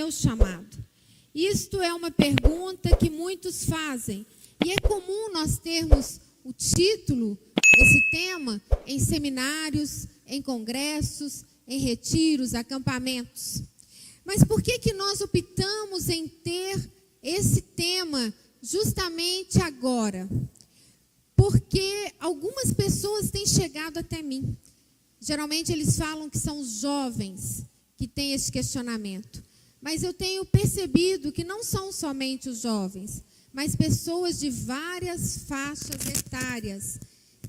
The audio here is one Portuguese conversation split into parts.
meu chamado? Isto é uma pergunta que muitos fazem. E é comum nós termos o título, esse tema, em seminários, em congressos, em retiros, acampamentos. Mas por que nós optamos em ter esse tema justamente agora? Porque algumas pessoas têm chegado até mim. Geralmente eles falam que são os jovens que têm esse questionamento. Mas eu tenho percebido que não são somente os jovens, mas pessoas de várias faixas etárias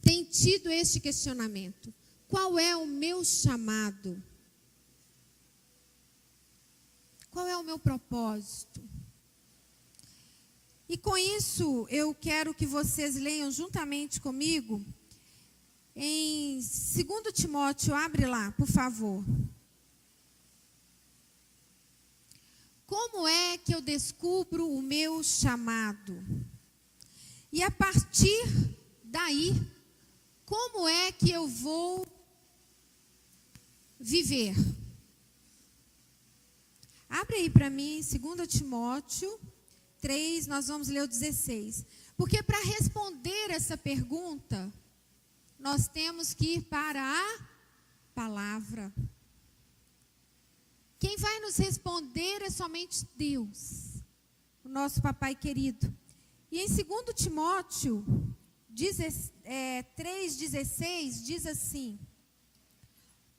têm tido este questionamento. Qual é o meu chamado? Qual é o meu propósito? E com isso, eu quero que vocês leiam juntamente comigo em 2 Timóteo, abre lá, por favor. Como é que eu descubro o meu chamado? E a partir daí, como é que eu vou viver? Abre aí para mim, 2 Timóteo 3, nós vamos ler o 16. Porque para responder essa pergunta, nós temos que ir para a palavra. Quem vai nos responder é somente Deus, o nosso papai querido. E em 2 Timóteo 3,16 diz assim: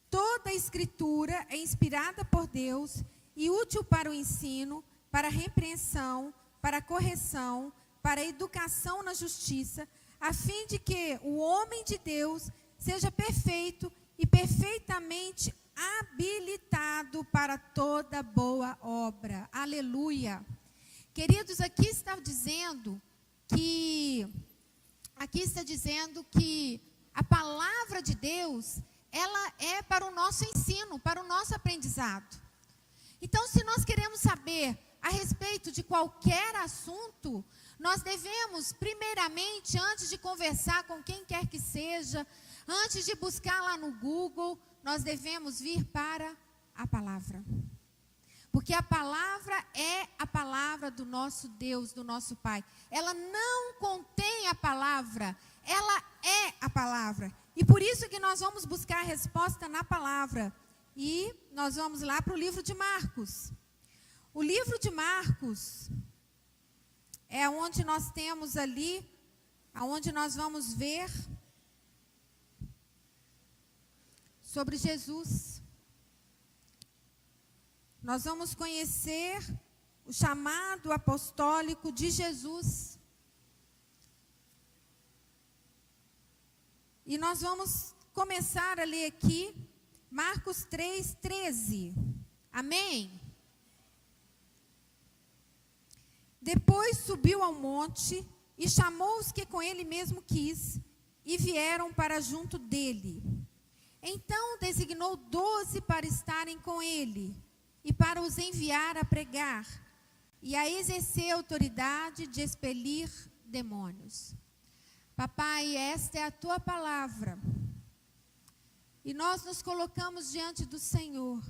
toda a escritura é inspirada por Deus e útil para o ensino, para a repreensão, para a correção, para a educação na justiça, a fim de que o homem de Deus seja perfeito e perfeitamente habilitado para toda boa obra. Aleluia. Queridos, aqui está dizendo que a palavra de Deus, ela é para o nosso ensino, para o nosso aprendizado. Então, se nós queremos saber a respeito de qualquer assunto, nós devemos, primeiramente, antes de conversar com quem quer que seja, antes de buscar lá no Google, nós devemos vir para a palavra. Porque a palavra é a palavra do nosso Deus, do nosso Pai. Ela não contém a palavra, ela é a palavra. E por isso que nós vamos buscar a resposta na palavra. E nós vamos lá para o livro de Marcos. O livro de Marcos é onde nós temos ali, onde nós vamos ver sobre Jesus. Nós vamos conhecer o chamado apostólico de Jesus. E nós vamos começar a ler aqui Marcos 3:13. Amém? Depois subiu ao monte e chamou os que com ele mesmo quis, e vieram para junto dele. Então designou 12 para estarem com ele, e para os enviar a pregar, e a exercer a autoridade de expelir demônios. Papai, esta é a tua palavra. E nós nos colocamos diante do Senhor,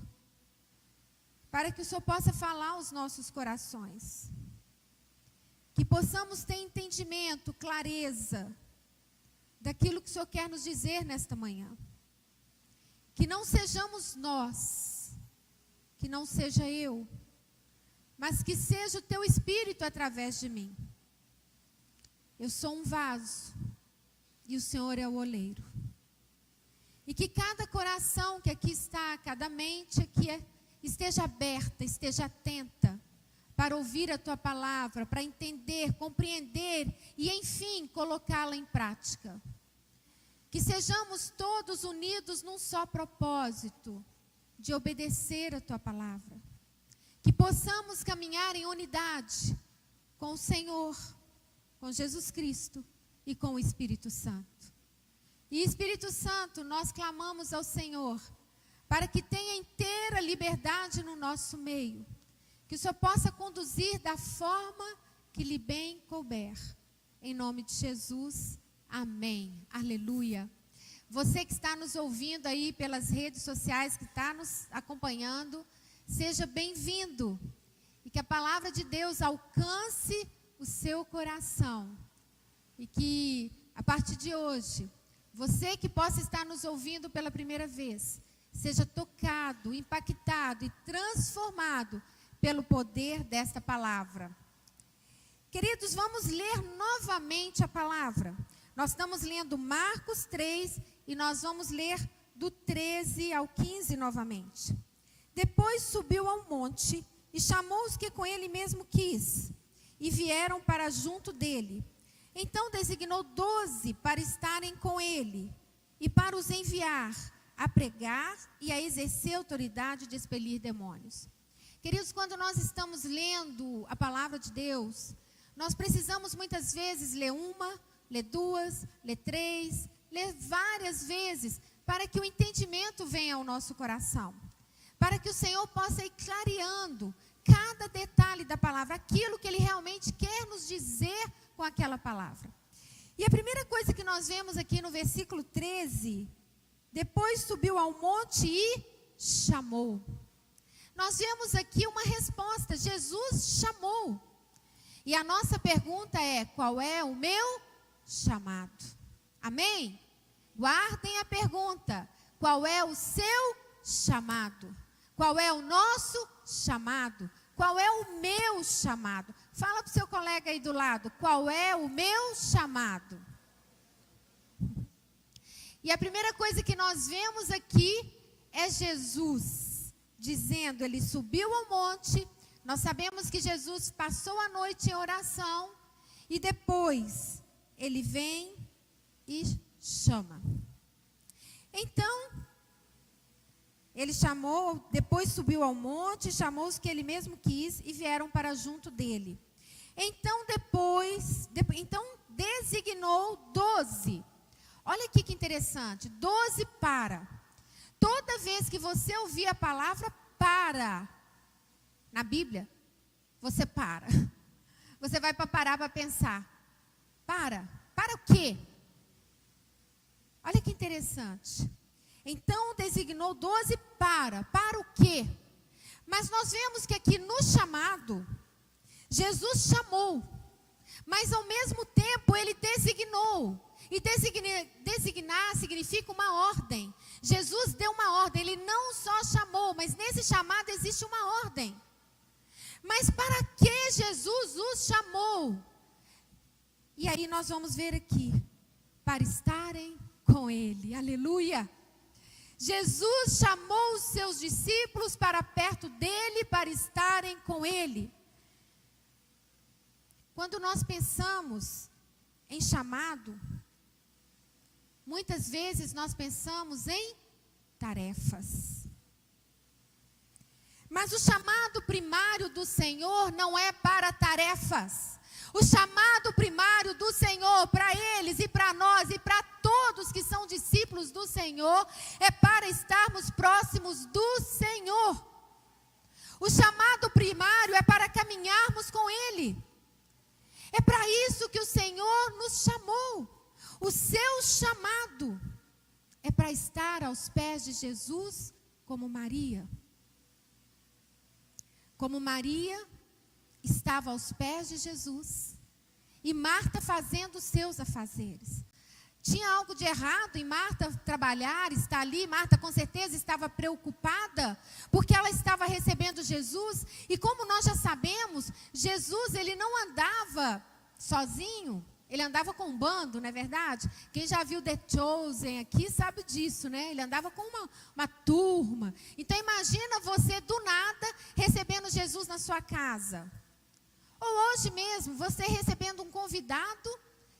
para que o Senhor possa falar aos nossos corações. Que possamos ter entendimento, clareza, daquilo que o Senhor quer nos dizer nesta manhã. Que não sejamos nós, que não seja eu, mas que seja o teu Espírito através de mim. Eu sou um vaso, e o Senhor é o oleiro. E que cada coração que aqui está, cada mente aqui esteja aberta, esteja atenta, para ouvir a tua palavra, para entender, compreender e, enfim, colocá-la em prática. Que sejamos todos unidos num só propósito, de obedecer a tua palavra. Que possamos caminhar em unidade com o Senhor, com Jesus Cristo e com o Espírito Santo. E Espírito Santo, nós clamamos ao Senhor, para que tenha inteira liberdade no nosso meio. Que o Senhor possa conduzir da forma que lhe bem couber. Em nome de Jesus, amém. Aleluia. Você que está nos ouvindo aí pelas redes sociais, que está nos acompanhando, seja bem-vindo. que a palavra de Deus alcance o seu coração. E que, a partir de hoje, você que possa estar nos ouvindo pela primeira vez, seja tocado, impactado e transformado pelo poder desta palavra. Queridos, vamos ler novamente a palavra. Nós estamos lendo Marcos 3 e nós vamos ler do 13 ao 15 novamente. Depois subiu ao monte e chamou os que com ele mesmo quis, e vieram para junto dele. Então designou 12 para estarem com ele, e para os enviar a pregar e a exercer a autoridade de expelir demônios. Queridos, quando nós estamos lendo a palavra de Deus, nós precisamos muitas vezes ler uma, ler duas, ler três, ler várias vezes, para que o entendimento venha ao nosso coração. Para que o Senhor possa ir clareando cada detalhe da palavra, aquilo que Ele realmente quer nos dizer com aquela palavra. E a primeira coisa que nós vemos aqui no versículo 13, depois subiu ao monte e chamou. Nós vemos aqui uma resposta, Jesus chamou. E a nossa pergunta é, qual é o meu chamado? Amém? Guardem a pergunta, qual é o seu chamado? Qual é o nosso chamado? Qual é o meu chamado? Fala para o seu colega aí do lado, qual é o meu chamado? E a primeira coisa que nós vemos aqui é Jesus dizendo, ele subiu ao monte. Nós sabemos que Jesus passou a noite em oração e depois ele vem e chama. Então, ele chamou, depois subiu ao monte, chamou os que ele mesmo quis e vieram para junto dele. Então designou 12. Olha aqui que interessante, 12 para. Toda vez que você ouvir a palavra para, na Bíblia, você para. Você vai parar para pensar. Para o quê? Olha que interessante. Então designou 12 para o quê? Mas nós vemos que aqui no chamado, Jesus chamou, mas ao mesmo tempo ele designou. E designar significa uma ordem. Jesus deu uma ordem, ele não só chamou, mas nesse chamado existe uma ordem. Mas para que Jesus os chamou? E aí nós vamos ver aqui, para estarem com ele, aleluia. Jesus chamou os seus discípulos para perto dele, para estarem com ele. Quando nós pensamos em chamado, muitas vezes nós pensamos em tarefas. Mas o chamado primário do Senhor não é para tarefas. O chamado primário do Senhor para eles e para nós e para todos que são discípulos do Senhor é para estarmos próximos do Senhor. O chamado primário é para caminharmos com Ele. É para isso que o Senhor nos chamou. O seu chamado é para estar aos pés de Jesus como Maria. Como Maria estava aos pés de Jesus e Marta fazendo os seus afazeres. Tinha algo de errado em Marta trabalhar, estar ali? Marta com certeza estava preocupada, porque ela estava recebendo Jesus. E como nós já sabemos, Jesus ele não andava sozinho, ele andava com um bando, não é verdade? Quem já viu The Chosen aqui sabe disso, né? Ele andava com uma turma. Então imagina você do nada recebendo Jesus na sua casa. Ou hoje mesmo, você recebendo um convidado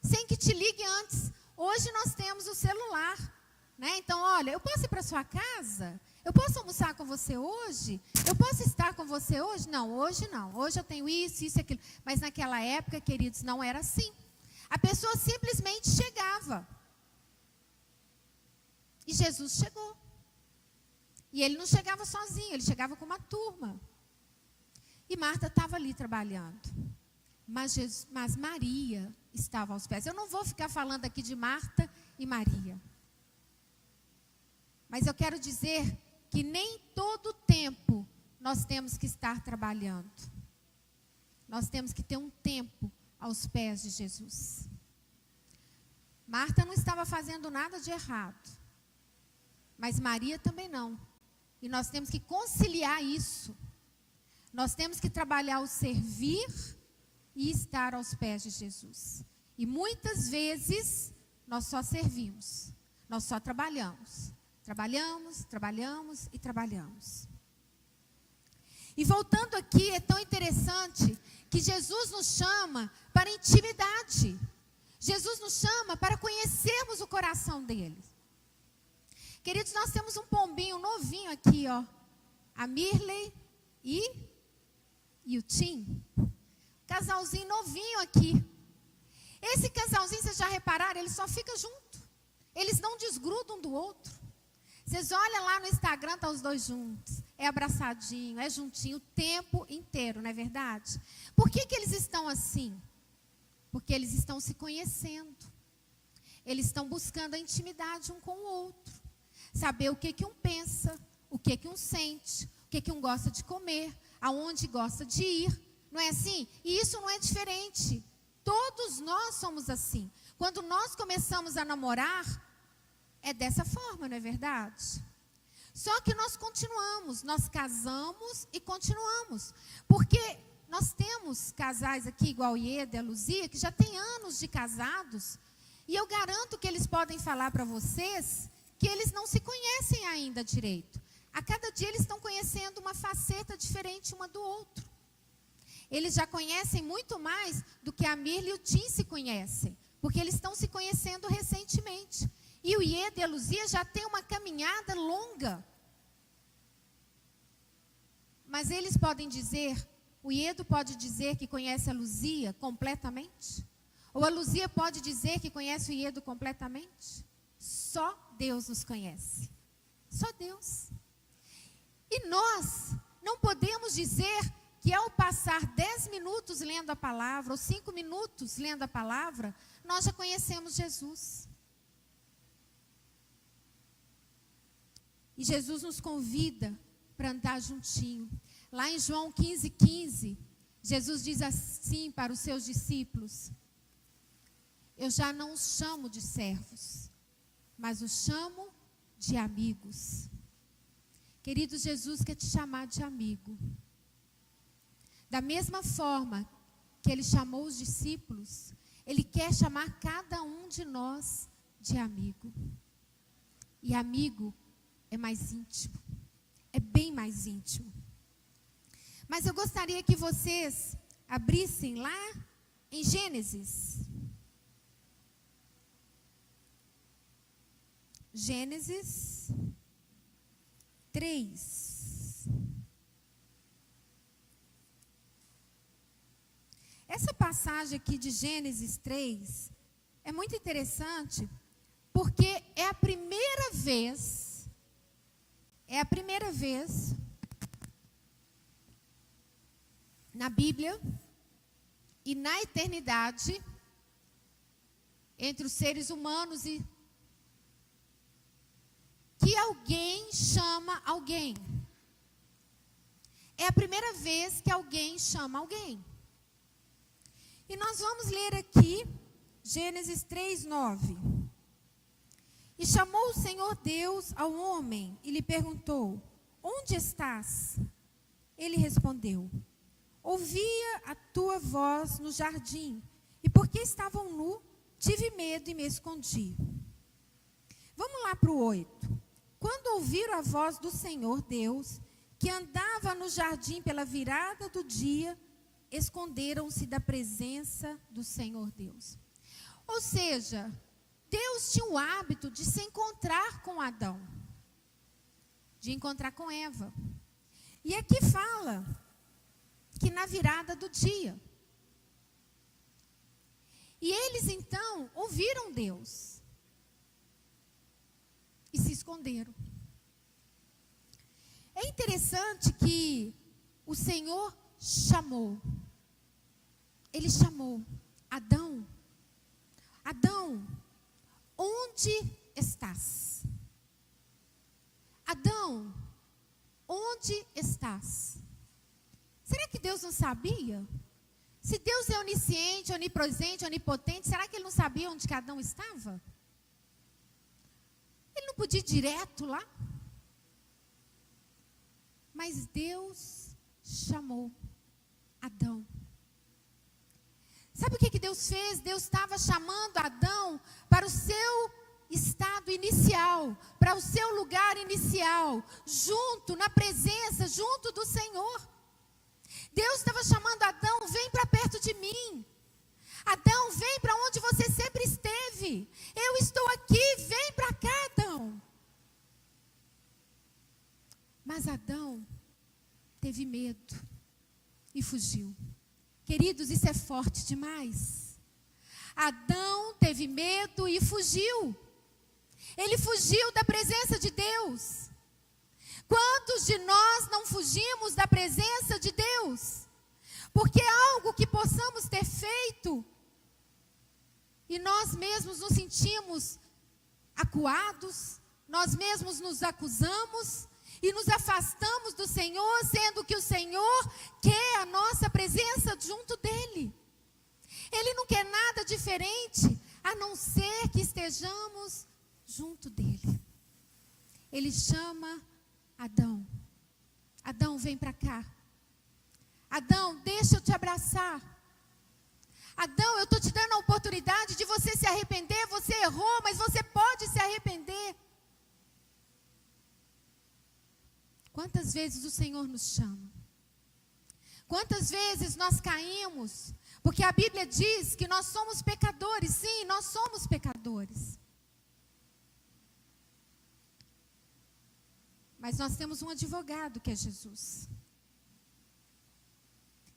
sem que te ligue antes. Hoje nós temos o celular, né? Então, olha, eu posso ir para sua casa? Eu posso almoçar com você hoje? Eu posso estar com você hoje? Não, hoje não. Hoje eu tenho isso e aquilo. Mas naquela época, queridos, não era assim. A pessoa simplesmente chegava. E Jesus chegou. E ele não chegava sozinho, ele chegava com uma turma. E Marta estava ali trabalhando. Mas Maria estava aos pés. Eu não vou ficar falando aqui de Marta e Maria. Mas eu quero dizer que nem todo tempo nós temos que estar trabalhando. nós temos que ter um tempo aos pés de Jesus. Marta não estava fazendo nada de errado, mas Maria também não. E nós temos que conciliar isso. Nós temos que trabalhar o servir e estar aos pés de Jesus. E muitas vezes nós só servimos, nós só trabalhamos. Trabalhamos e trabalhamos. E voltando aqui, é tão interessante que Jesus nos chama para intimidade. Jesus nos chama para conhecermos o coração dele. Queridos, nós temos um pombinho novinho aqui, ó. A Mirley e o Tim. Casalzinho novinho aqui. Esse casalzinho, vocês já repararam, ele só fica junto. Eles não desgrudam um do outro. Vocês olham lá no Instagram, tá os dois juntos. É abraçadinho, é juntinho o tempo inteiro, não é verdade? Por que eles estão assim? Porque eles estão se conhecendo. Eles estão buscando a intimidade um com o outro. Saber o que um pensa, o que um sente, o que um gosta de comer, aonde gosta de ir. Não é assim? E isso não é diferente. Todos nós somos assim. Quando nós começamos a namorar, é dessa forma, não é verdade? Só que nós continuamos, nós casamos e continuamos. Porque nós temos casais aqui, igual o Ieda e a Luzia, que já tem anos de casados. E eu garanto que eles podem falar para vocês que eles não se conhecem ainda direito. A cada dia eles estão conhecendo uma faceta diferente uma do outro. Eles já conhecem muito mais do que a Mirla e o Tim se conhecem. Porque eles estão se conhecendo recentemente. E o Ieda e a Luzia já têm uma caminhada longa. Mas eles podem dizer, o Iedo pode dizer que conhece a Luzia completamente? Ou a Luzia pode dizer que conhece o Iedo completamente? Só Deus nos conhece. Só Deus. E nós não podemos dizer que ao passar 10 minutos lendo a palavra, ou 5 minutos lendo a palavra, nós já conhecemos Jesus. E Jesus nos convida para andar juntinho. Lá em João 15:15, Jesus diz assim para os seus discípulos: eu já não os chamo de servos, mas os chamo de amigos. Querido, Jesus quer te chamar de amigo. Da mesma forma que ele chamou os discípulos, ele quer chamar cada um de nós de amigo. E amigo é mais íntimo, é bem mais íntimo. Mas eu gostaria que vocês abrissem lá em Gênesis. Gênesis 3. Essa passagem aqui de Gênesis 3 é muito interessante, porque é a primeira vez na Bíblia e na eternidade, entre os seres humanos, e que alguém chama alguém. É a primeira vez que alguém chama alguém. E nós vamos ler aqui Gênesis 3:9. E chamou o Senhor Deus ao homem e lhe perguntou: onde estás? Ele respondeu: ouvia a tua voz no jardim, e porque estavam nu, tive medo e me escondi. Vamos lá para o 8. Quando ouviram a voz do Senhor Deus, que andava no jardim pela virada do dia, esconderam-se da presença do Senhor Deus. Ou seja, Deus tinha o hábito de se encontrar com Adão, de encontrar com Eva. E aqui fala que na virada do dia. E eles então ouviram Deus e se esconderam. É interessante que o Senhor chamou. Ele chamou Adão. Adão, onde estás? Adão, onde estás? Será que Deus não sabia? Se Deus é onisciente, onipresente, onipotente, será que ele não sabia onde que Adão estava? Ele não podia ir direto lá? Mas Deus chamou Adão. Sabe o que Deus fez? Deus estava chamando Adão para o seu estado inicial, para o seu lugar inicial, junto, na presença, junto do Senhor. Deus estava chamando Adão, vem para perto de mim. Adão, vem para onde você sempre esteve. Eu estou aqui, vem para cá, Adão. Mas Adão teve medo e fugiu. Queridos, isso é forte demais. Adão teve medo e fugiu. Ele fugiu da presença de Deus. Quantos de nós não fugimos da presença de Deus? Porque é algo que possamos ter feito e nós mesmos nos sentimos acuados, nós mesmos nos acusamos e nos afastamos do Senhor, sendo que o Senhor quer a nossa presença junto dEle. Ele não quer nada diferente, a não ser que estejamos junto dEle. Ele chama Adão. Adão, vem para cá. Adão, deixa eu te abraçar. Adão, eu estou te dando a oportunidade de você se arrepender. Você errou, mas você pode se arrepender. Quantas vezes o Senhor nos chama? Quantas vezes nós caímos? Porque a Bíblia diz que nós somos pecadores. Sim, nós somos pecadores. Mas nós temos um advogado que é Jesus.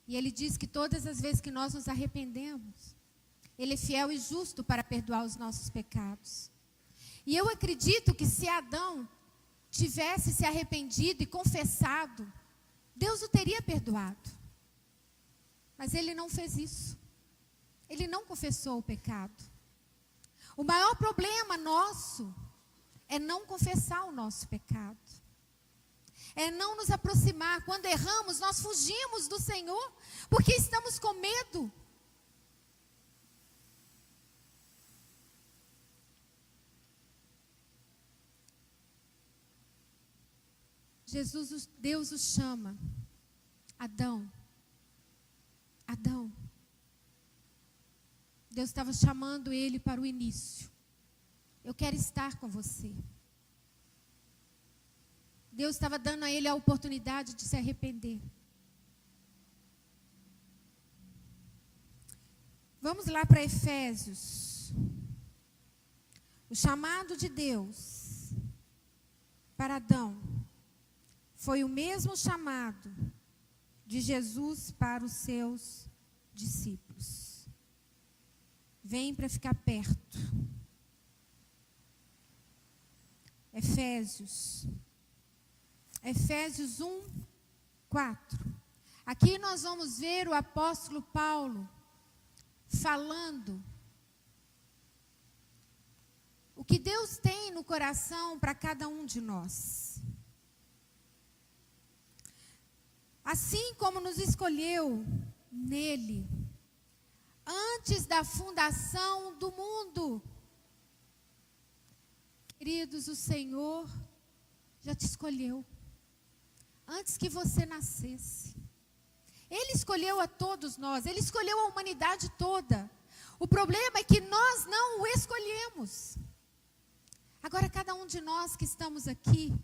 E ele diz que todas as vezes que nós nos arrependemos, ele é fiel e justo para perdoar os nossos pecados. E eu acredito que se Adão tivesse se arrependido e confessado, Deus o teria perdoado. Mas ele não fez isso. Ele não confessou o pecado. O maior problema nosso é não confessar o nosso pecado. É não nos aproximar. Quando erramos, nós fugimos do Senhor, porque estamos com medo. Deus o chama. Adão. Adão. Deus estava chamando ele para o início. Eu quero estar com você. Deus estava dando a ele a oportunidade de se arrepender. Vamos lá para Efésios. O chamado de Deus para Adão foi o mesmo chamado de Jesus para os seus discípulos. Vem para ficar perto. Efésios 1, 4. Aqui nós vamos ver o apóstolo Paulo falando o que Deus tem no coração para cada um de nós. Assim como nos escolheu nele, antes da fundação do mundo. Queridos, o Senhor já te escolheu. Antes que você nascesse. Ele escolheu a todos nós. Ele escolheu a humanidade toda. O problema é que nós não o escolhemos. Agora, cada um de nós que estamos aqui,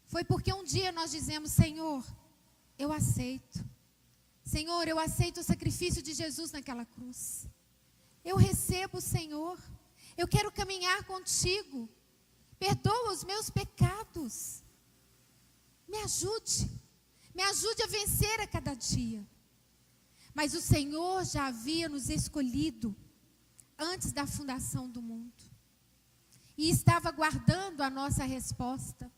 foi porque um dia nós dizemos: Senhor, eu aceito. Senhor, eu aceito o sacrifício de Jesus naquela cruz. Eu recebo o Senhor. Eu quero caminhar contigo. Perdoa os meus pecados. Me ajude a vencer a cada dia. Mas o Senhor já havia nos escolhido antes da fundação do mundo. E estava guardando a nossa resposta.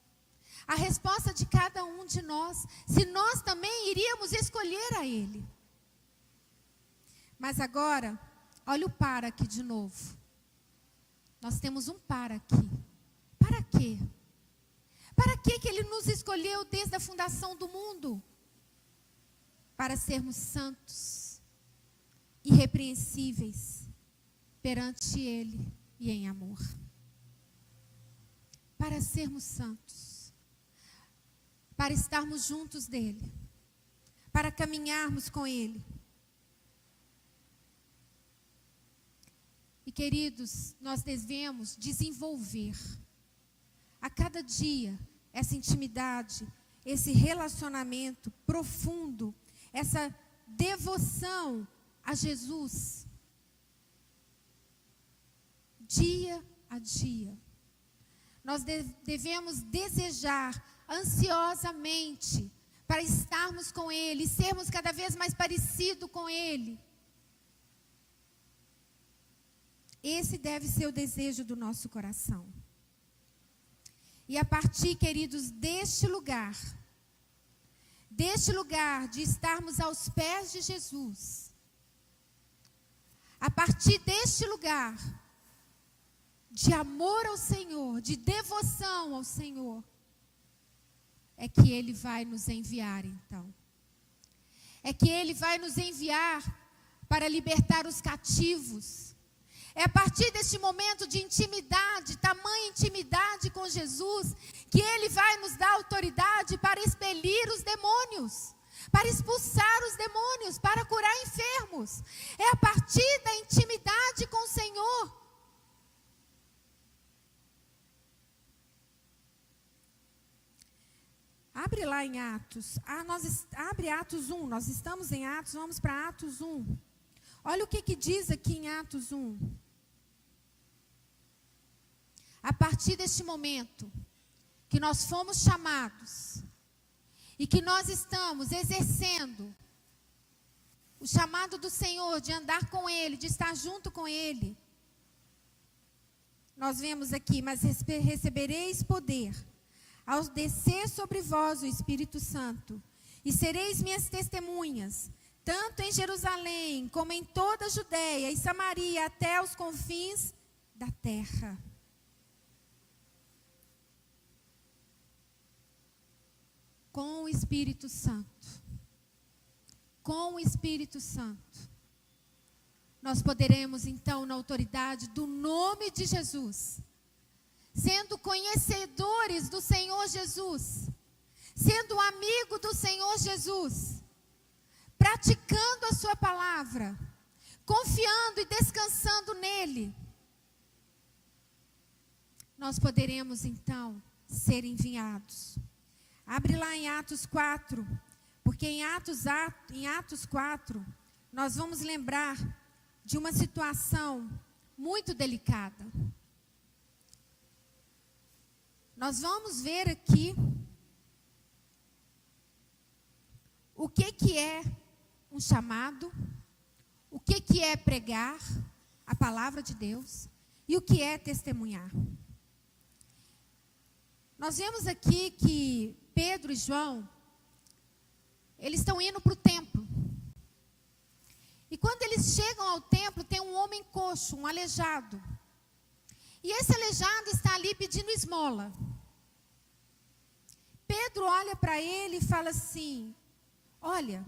A resposta de cada um de nós, se nós também iríamos escolher a Ele. Mas agora, olha o para aqui de novo. Nós temos um para aqui. Para quê? Para que Ele nos escolheu desde a fundação do mundo? Para sermos santos, irrepreensíveis perante Ele e em amor. Para sermos santos, para estarmos juntos dEle, para caminharmos com Ele. E queridos, nós devemos desenvolver a cada dia essa intimidade, esse relacionamento profundo, essa devoção a Jesus, dia a dia. Nós devemos desejar ansiosamente para estarmos com Ele, sermos cada vez mais parecidos com Ele. Esse deve ser o desejo do nosso coração. E a partir, queridos, deste lugar de estarmos aos pés de Jesus, a partir deste lugar de amor ao Senhor, de devoção ao Senhor, é que Ele vai nos enviar então. É que Ele vai nos enviar para libertar os cativos. É a partir deste momento de intimidade, tamanha intimidade com Jesus, que Ele vai nos dar autoridade para expelir os demônios, para expulsar os demônios, para curar enfermos. É a partir da intimidade com o Senhor. Abre lá em Atos. Abre Atos 1. Nós estamos em Atos, vamos para Atos 1. Olha o que diz aqui em Atos 1. A partir deste momento que nós fomos chamados e que nós estamos exercendo o chamado do Senhor de andar com Ele, de estar junto com Ele, nós vemos aqui: mas recebereis poder ao descer sobre vós o Espírito Santo, e sereis minhas testemunhas, tanto em Jerusalém, como em toda a Judéia e Samaria, até os confins da terra. Com o Espírito Santo, nós poderemos então, na autoridade do nome de Jesus, sendo conhecedores do Senhor Jesus, sendo amigo do Senhor Jesus, praticando a sua palavra, confiando e descansando nele, nós poderemos então ser enviados. Abre lá em Atos 4, porque em Atos 4, nós vamos lembrar de uma situação muito delicada. Nós vamos ver aqui o que é um chamado, o que é pregar a palavra de Deus e o que é testemunhar. Nós vemos aqui que Pedro e João, eles estão indo para o templo. E quando eles chegam ao templo, tem um homem coxo, um aleijado. E esse aleijado está ali pedindo esmola. Pedro olha para ele e fala assim: olha,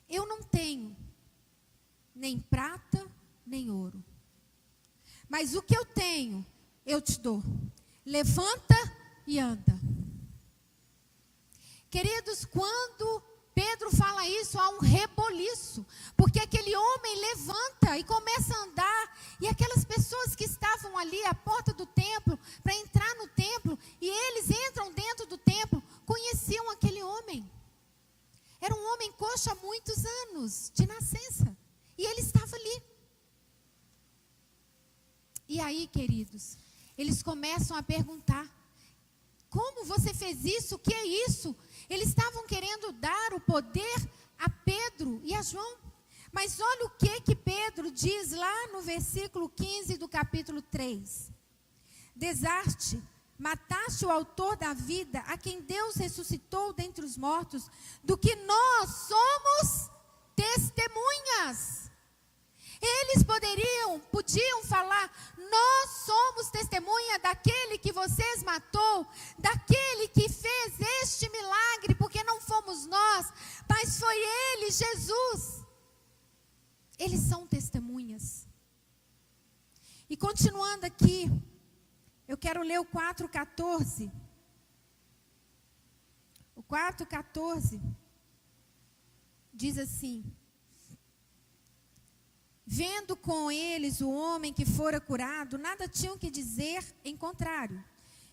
eu não tenho nem prata, nem ouro. Mas o que eu tenho, eu te dou. Levanta e anda. Queridos, quando Pedro fala isso, há um reboliço, porque aquele homem levanta e começa a andar, e aquelas pessoas que estavam ali à porta do templo, para entrar no templo, e eles entram dentro do templo, conheciam aquele homem. Era um homem coxo há muitos anos, de nascença, e ele estava ali. E aí, queridos, eles começam a perguntar: como você fez isso? O que é isso? Eles estavam querendo dar o poder a Pedro e a João. Mas olha o que Pedro diz lá no versículo 15 do capítulo 3. Desarte, mataste o autor da vida, a quem Deus ressuscitou dentre os mortos, do que nós somos testemunhas. Eles podiam falar: nós somos testemunha daquele que vocês matou, daquele que fez este milagre, porque não fomos nós, mas foi ele, Jesus. Eles são testemunhas. E continuando aqui, eu quero ler o 4:14. O 4:14 diz assim: vendo com eles o homem que fora curado, nada tinham que dizer em contrário.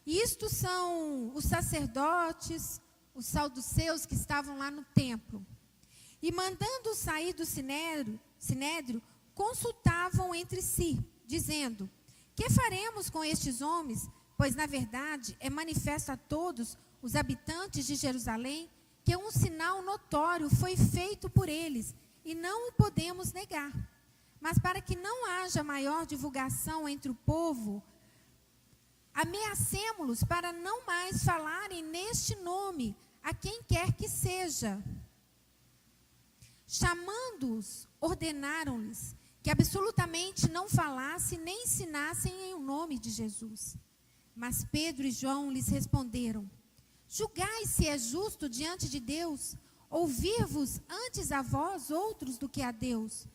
Isto são os sacerdotes, os saduceus que estavam lá no templo. E mandando sair do sinédrio, consultavam entre si, dizendo: que faremos com estes homens? Pois na verdade é manifesto a todos os habitantes de Jerusalém que um sinal notório foi feito por eles, e não o podemos negar. Mas para que não haja maior divulgação entre o povo, ameacemo-los para não mais falarem neste nome a quem quer que seja. Chamando-os, ordenaram-lhes que absolutamente não falassem nem ensinassem em nome de Jesus. Mas Pedro e João lhes responderam: julgai se é justo diante de Deus ouvir-vos antes a vós outros do que a Deus.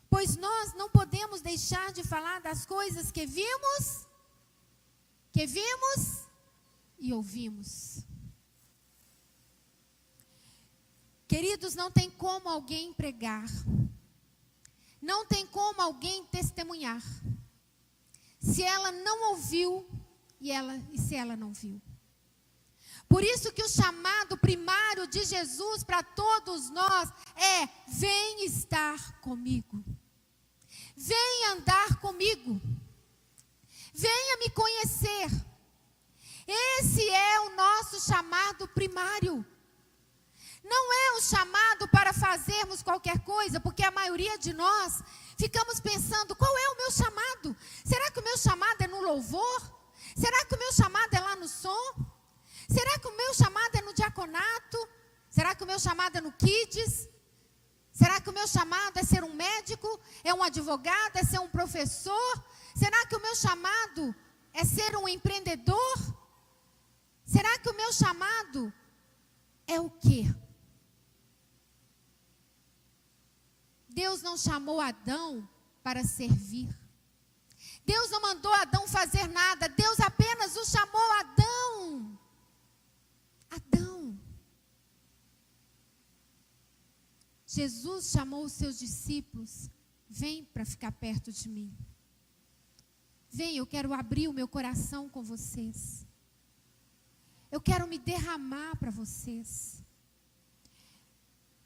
Pois nós não podemos deixar de falar das coisas que vimos e ouvimos. Queridos, não tem como alguém pregar, não tem como alguém testemunhar, se ela não ouviu e se ela não viu. Por isso que o chamado primário de Jesus para todos nós é: vem estar comigo, vem andar comigo, venha me conhecer. Esse é o nosso chamado primário. Não é um chamado para fazermos qualquer coisa, porque a maioria de nós ficamos pensando: qual é o meu chamado? Será que o meu chamado é no louvor? Será que o meu chamado é lá no som? Será que o meu chamado é no diaconato? Será que o meu chamado é no Kids? Será que o meu chamado é ser um médico? É um advogado? É ser um professor? Será que o meu chamado é ser um empreendedor? Será que o meu chamado é o quê? Deus não chamou Adão para servir. Deus não mandou Adão fazer nada. Deus apenas o chamou Adão. Adão. Jesus chamou os seus discípulos: vem para ficar perto de mim. Vem, eu quero abrir o meu coração com vocês. Eu quero me derramar para vocês.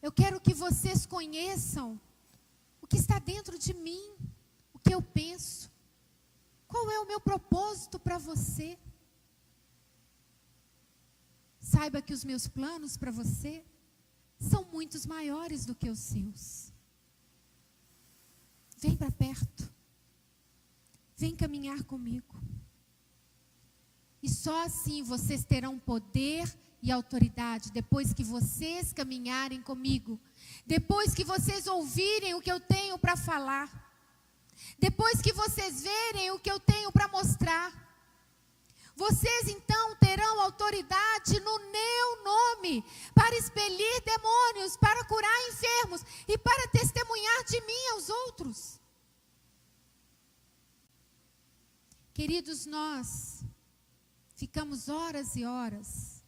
Eu quero que vocês conheçam o que está dentro de mim, o que eu penso. Qual é o meu propósito para você? Saiba que os meus planos para você são muito maiores do que os seus. Vem para perto. Vem caminhar comigo. E só assim vocês terão poder e autoridade, depois que vocês caminharem comigo, depois que vocês ouvirem o que eu tenho para falar, depois que vocês verem o que eu tenho para mostrar, vocês então terão autoridade no meu nome, para expelir demônios, para curar enfermos e para testemunhar de mim aos outros. Queridos, nós ficamos horas e horas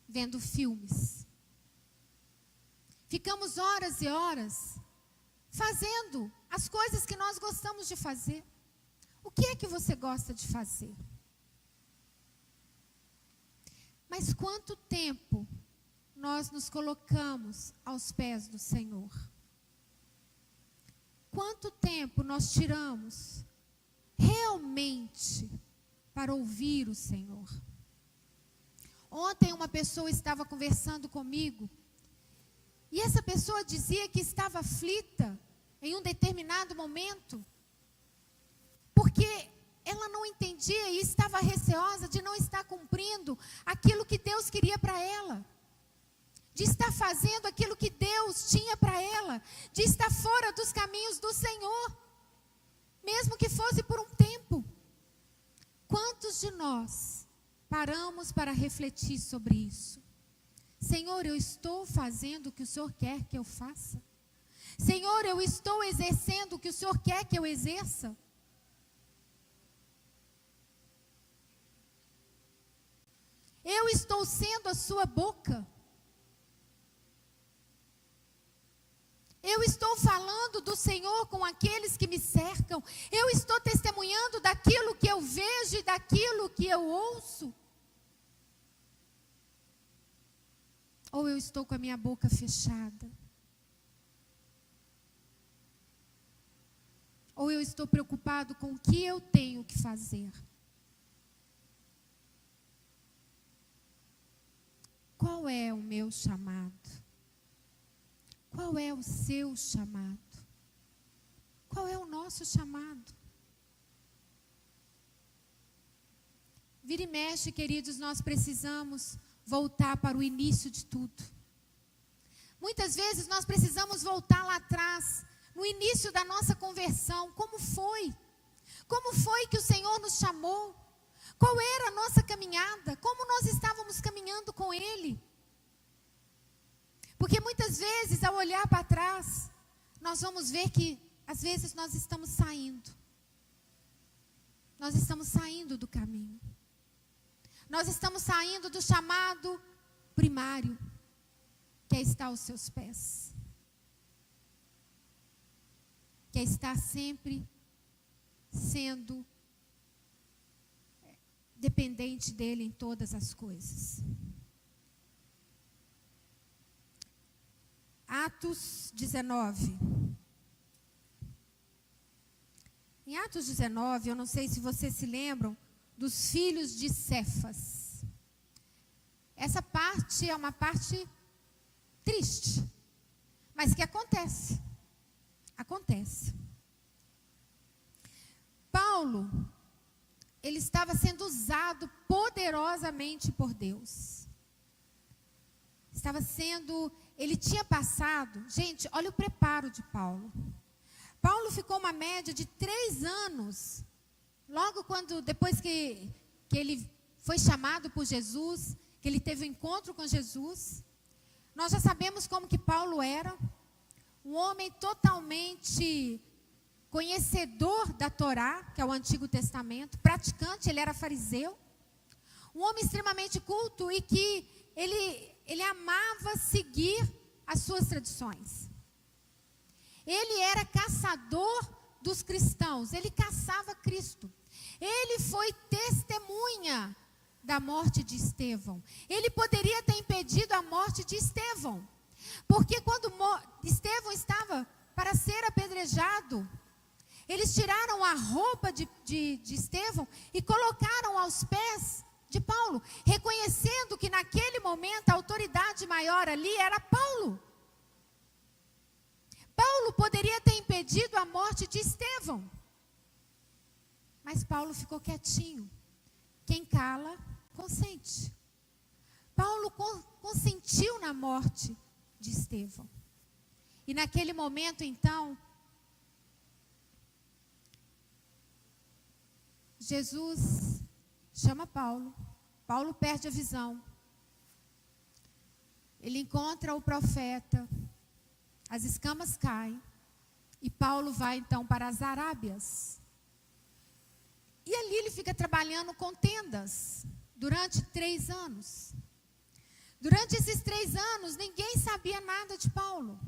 vendo filmes. Ficamos horas e horas fazendo as coisas que nós gostamos de fazer. O que é que você gosta de fazer? Mas quanto tempo nós nos colocamos aos pés do Senhor? Quanto tempo nós tiramos realmente para ouvir o Senhor? Ontem uma pessoa estava conversando comigo, e essa pessoa dizia que estava aflita em um determinado momento, porque ela não entendia e estava receosa de não estar cumprindo aquilo que Deus queria para ela, de estar fazendo aquilo que Deus tinha para ela, de estar fora dos caminhos do Senhor, mesmo que fosse por um tempo. Quantos de nós paramos para refletir sobre isso? Senhor, eu estou fazendo o que o Senhor quer que eu faça? Senhor, eu estou exercendo o que o Senhor quer que eu exerça? Eu estou sendo a sua boca? Eu estou falando do Senhor com aqueles que me cercam? Eu estou testemunhando daquilo que eu vejo e daquilo que eu ouço? Ou eu estou com a minha boca fechada? Ou eu estou preocupado com o que eu tenho que fazer? Qual é o meu chamado? Qual é o seu chamado? Qual é o nosso chamado? Vira e mexe, queridos, nós precisamos voltar para o início de tudo. Muitas vezes nós precisamos voltar lá atrás, no início da nossa conversão. Como foi? Como foi que o Senhor nos chamou? Qual era a nossa caminhada? Como nós estávamos caminhando com Ele? Porque muitas vezes, ao olhar para trás, nós vamos ver que, às vezes, nós estamos saindo. Nós estamos saindo do caminho. Nós estamos saindo do chamado primário, que é estar aos seus pés. Que é estar sempre sendo dependente dele em todas as coisas. Atos 19. Em Atos 19, eu não sei se vocês se lembram dos filhos de Cefas. Essa parte é uma parte triste, mas que acontece. Acontece. Paulo, ele estava sendo usado poderosamente por Deus. Ele tinha passado, gente, olha o preparo de Paulo. Paulo ficou uma média de 3 anos, logo depois que ele foi chamado por Jesus, que ele teve um encontro com Jesus. Nós já sabemos como que Paulo era, um homem totalmente conhecedor da Torá, que é o Antigo Testamento, praticante, ele era fariseu, um homem extremamente culto e que ele amava seguir as suas tradições. Ele era caçador dos cristãos, ele caçava Cristo. Ele foi testemunha da morte de Estevão. Ele poderia ter impedido a morte de Estevão, porque quando Estevão estava para ser apedrejado, eles tiraram a roupa de Estevão e colocaram aos pés de Paulo, reconhecendo que naquele momento a autoridade maior ali era Paulo. Paulo poderia ter impedido a morte de Estevão, mas Paulo ficou quietinho. Quem cala, consente. Paulo consentiu na morte de Estevão. E naquele momento, então, Jesus chama Paulo. Paulo perde a visão. Ele encontra o profeta. As escamas caem. E Paulo vai então para as Arábias. E ali ele fica trabalhando com tendas durante 3 anos. Durante esses 3 anos, ninguém sabia nada de Paulo.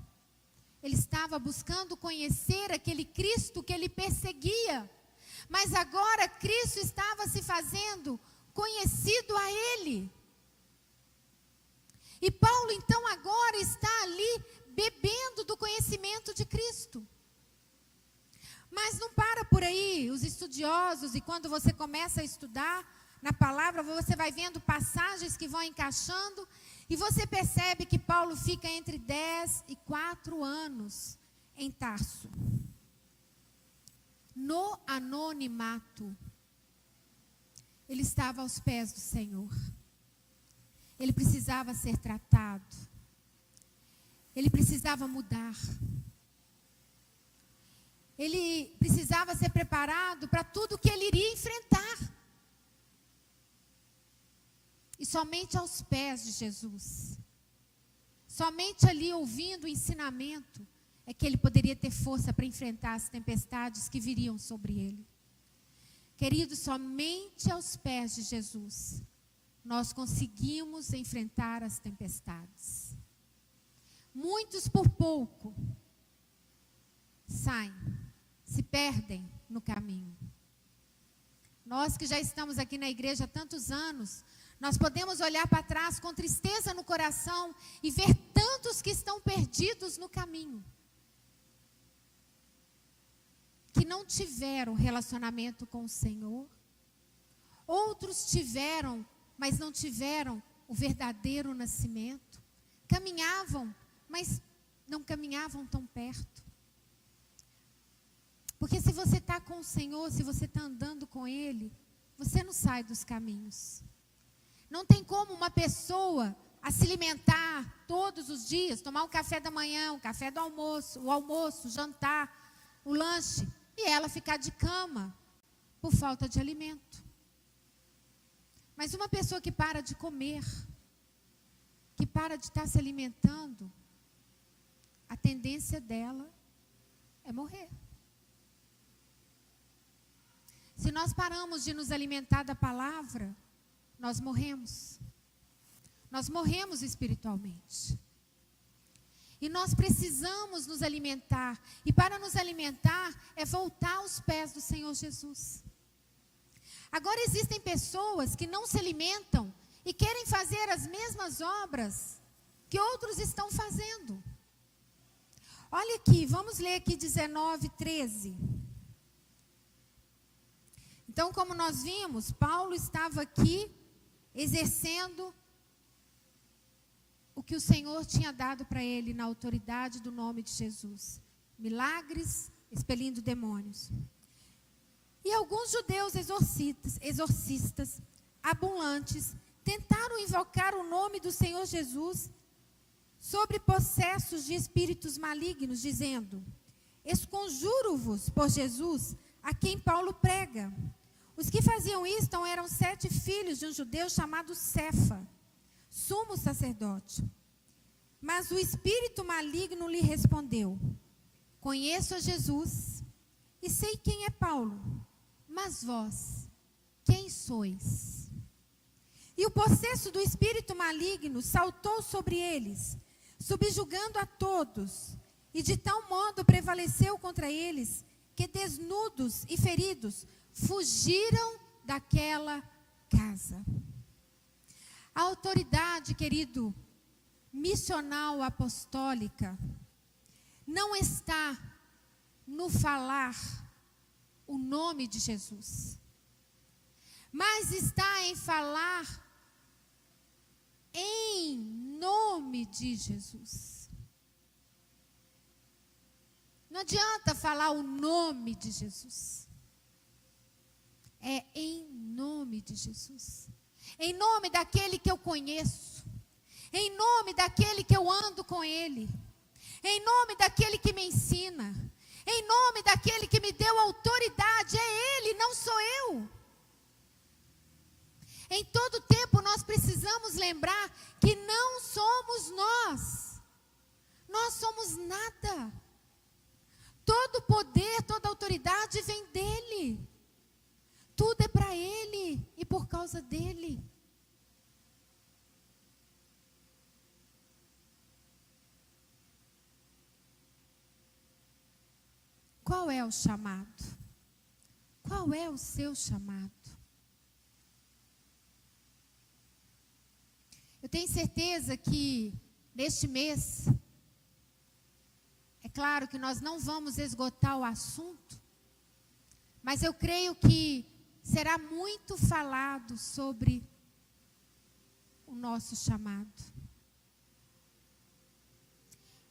Ele estava buscando conhecer aquele Cristo que ele perseguia. Mas agora Cristo estava se fazendo conhecido a ele. E Paulo então agora está ali bebendo do conhecimento de Cristo. Mas não para por aí. Os estudiosos, e quando você começa a estudar na palavra, você vai vendo passagens que vão encaixando, e você percebe que Paulo fica entre 10 e 4 anos em Tarso. No anonimato. Ele estava aos pés do Senhor. Ele precisava ser tratado. Ele precisava mudar. Ele precisava ser preparado para tudo que ele iria enfrentar. E somente aos pés de Jesus, somente ali ouvindo o ensinamento, é que ele poderia ter força para enfrentar as tempestades que viriam sobre ele. Querido, somente aos pés de Jesus nós conseguimos enfrentar as tempestades. Muitos por pouco saem, se perdem no caminho. Nós que já estamos aqui na igreja há tantos anos, nós podemos olhar para trás com tristeza no coração e ver tantos que estão perdidos no caminho, que não tiveram relacionamento com o Senhor. Outros tiveram, mas não tiveram o verdadeiro nascimento. Caminhavam, mas não caminhavam tão perto. Porque se você está com o Senhor, se você está andando com Ele, você não sai dos caminhos. Não tem como uma pessoa a se alimentar todos os dias, tomar um café da manhã, um café do almoço, o almoço, o jantar, o lanche, e ela ficar de cama por falta de alimento. Mas uma pessoa que para de comer, que para de estar se alimentando, a tendência dela é morrer. Se nós paramos de nos alimentar da palavra, nós morremos. Nós morremos espiritualmente. E nós precisamos nos alimentar. E para nos alimentar é voltar aos pés do Senhor Jesus. Agora existem pessoas que não se alimentam e querem fazer as mesmas obras que outros estão fazendo. Olha aqui, vamos ler aqui 19:13. Então, como nós vimos, Paulo estava aqui exercendo o que o Senhor tinha dado para ele na autoridade do nome de Jesus. Milagres, expelindo demônios. E alguns judeus exorcistas, ambulantes, tentaram invocar o nome do Senhor Jesus sobre possessos de espíritos malignos, dizendo: esconjuro-vos por Jesus, a quem Paulo prega. Os que faziam isto eram 7 filhos de um judeu chamado Cefa, sumo sacerdote. Mas o espírito maligno lhe respondeu: conheço a Jesus e sei quem é Paulo, mas vós, quem sois? E o possesso do espírito maligno saltou sobre eles, subjugando a todos, e de tal modo prevaleceu contra eles, que desnudos e feridos fugiram daquela casa. A autoridade, querido, missional apostólica, não está no falar o nome de Jesus, mas está em falar em nome de Jesus. Não adianta falar o nome de Jesus. É em nome de Jesus. Em nome daquele que eu conheço. Em nome daquele que eu ando com Ele. Em nome daquele que me ensina. Em nome daquele que me deu autoridade. É Ele, não sou eu. Em todo tempo nós precisamos lembrar que não somos nós. Nós somos nada. Todo poder, toda autoridade vem dEle. Tudo é para Ele e por causa dEle. Qual é o chamado? Qual é o seu chamado? Eu tenho certeza que neste mês, é claro que nós não vamos esgotar o assunto, mas eu creio que será muito falado sobre o nosso chamado.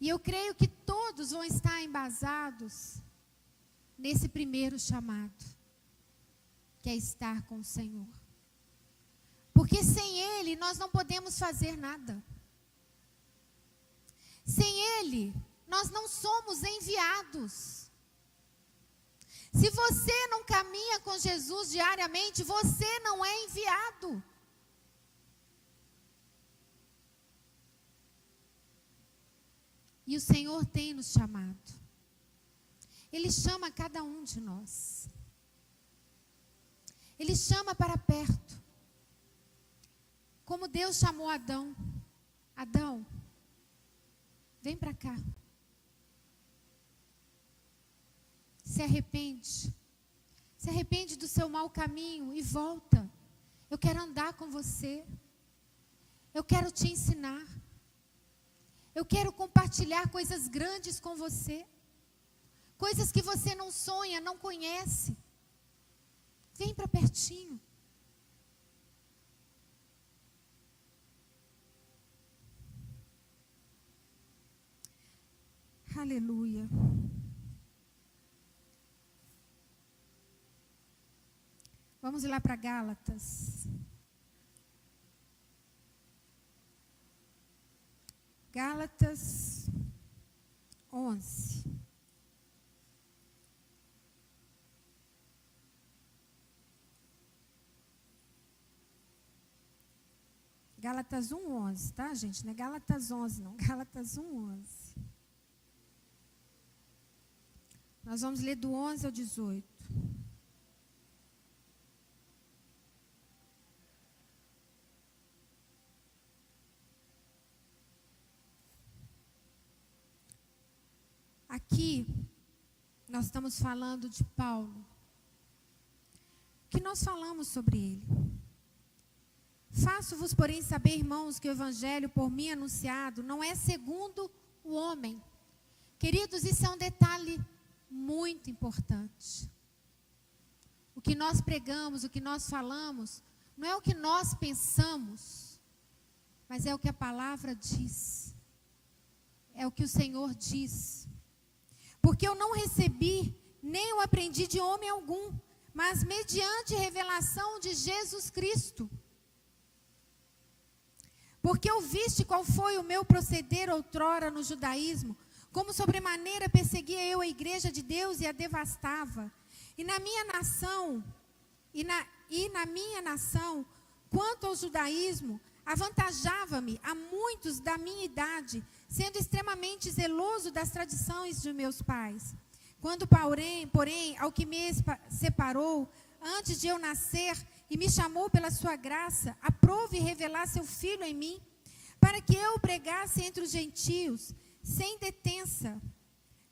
E eu creio que todos vão estar embasados nesse primeiro chamado, que é estar com o Senhor. Porque sem Ele nós não podemos fazer nada. Sem Ele nós não somos enviados. Se você não caminha com Jesus diariamente, você não é enviado. E o Senhor tem nos chamado. Ele chama cada um de nós. Ele chama para perto. Como Deus chamou Adão. Adão, vem para cá. Se arrepende. Se arrepende do seu mau caminho e volta. Eu quero andar com você. Eu quero te ensinar. Eu quero compartilhar coisas grandes com você. Coisas que você não sonha, não conhece. Vem para pertinho. Aleluia. Vamos lá para Gálatas. Gálatas 11. Gálatas 1:11, tá, gente? Não é Gálatas 11, não. Gálatas 1:11. Nós vamos ler do 11 ao 18. Aqui, nós estamos falando de Paulo. O que nós falamos sobre ele? Faço-vos, porém, saber, irmãos, que o evangelho por mim anunciado não é segundo o homem. Queridos, isso é um detalhe muito importante. O que nós pregamos, o que nós falamos, não é o que nós pensamos, mas é o que a palavra diz. É o que o Senhor diz. Porque eu não recebi, nem eu aprendi de homem algum, mas mediante revelação de Jesus Cristo. Porque ouviste qual foi o meu proceder outrora no judaísmo, como sobremaneira perseguia eu a igreja de Deus e a devastava. E na minha nação, quanto ao judaísmo, avantajava-me a muitos da minha idade, sendo extremamente zeloso das tradições de meus pais. Quando, porém, ao que me separou, antes de eu nascer, e me chamou pela sua graça, aprove revelar seu Filho em mim, para que eu pregasse entre os gentios, sem detença.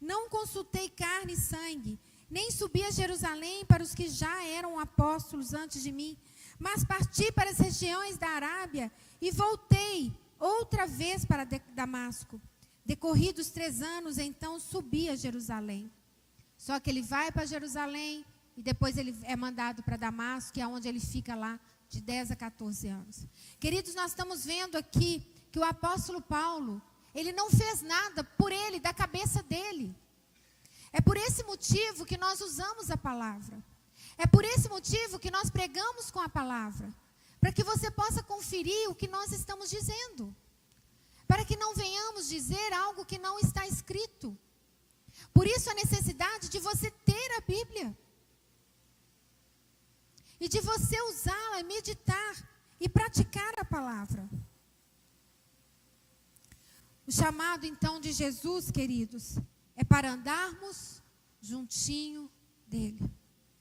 Não consultei carne e sangue, nem subi a Jerusalém para os que já eram apóstolos antes de mim, mas parti para as regiões da Arábia e voltei outra vez para Damasco. Decorridos 3 anos, então subi a Jerusalém. Só que ele vai para Jerusalém e depois ele é mandado para Damasco, que é onde ele fica lá de 10 a 14 anos. Queridos, nós estamos vendo aqui que o apóstolo Paulo, ele não fez nada por ele, da cabeça dele. É por esse motivo que nós usamos a palavra. É por esse motivo que nós pregamos com a palavra. Para que você possa conferir o que nós estamos dizendo. Para que não venhamos dizer algo que não está escrito. Por isso a necessidade de você ter a Bíblia. E de você usá-la, meditar e praticar a palavra. O chamado então de Jesus, queridos, é para andarmos juntinho dele.